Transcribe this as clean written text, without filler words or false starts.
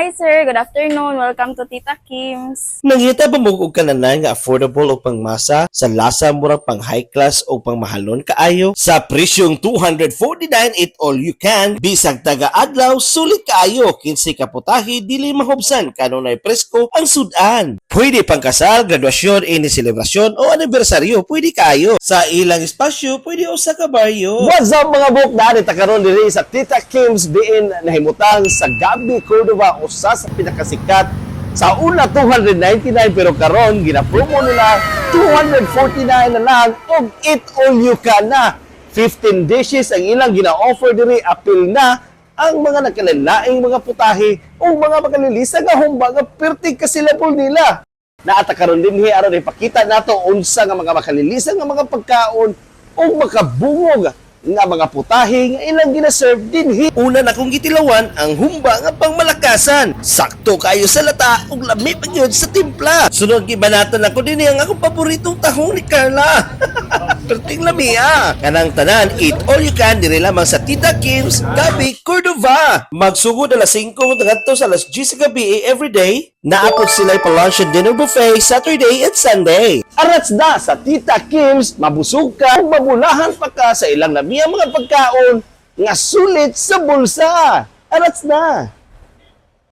Hi sir, good afternoon. Welcome to Tita Kim's. Nangita ba mo og kananan nga affordable o pangmasa sa lasa murag pang high class o pang mahalon kaayo sa presyong 249 it all you can bisag taga-adlaw sulit kaayo kinsi ka putahe dili mahubsan kanunay presko ang sudan. Pwede pang kasal, graduasyon, ini selebrasyon o anibersaryo, pwede kaayo. Sa ilang espasyo, pwede usa ka baryo. What's up mga buk? Dari karon diri sa Tita Kim's diin nahimutang sa Gabi, Cordova, usa sa pinakasikat. Sa una 299 pero karon gina-promo nila 249 na lang og eat all you can na. 15 dishes ang ilang gina-offer diri, apil na ang mga nagkalainlaing mga putahe o mga makalilisa nga humba nga pertig kasilabol nila. Naata karon dinhi aron ipakita nato unsa nga mga makalilisa nga mga pagkaon o makabungog nga mga putahe nga ilang gina-serve dinhi. Una na kong gitilawan ang humba nga pangmalakasan. Sakto kayo sa lata ug lami pa gyud sa timpla. Sunod gibanatan ako dinhi ang akong paboritong tahong ni Carla. Perting lami Kanang tanan, eat all you can diri lamang sa Tita Kim's, Gabi, Cordova. Magsugod alas 5 ngadto sa alas 10 sa gabi everyday. Naapod sila pa lunch and dinner buffet Saturday and Sunday. Arats na sa Tita Kim's, mabusog ka, mabulahan pa ka sa ilang lami ang mga pagkaon nga sulit sa bulsa. Arats na!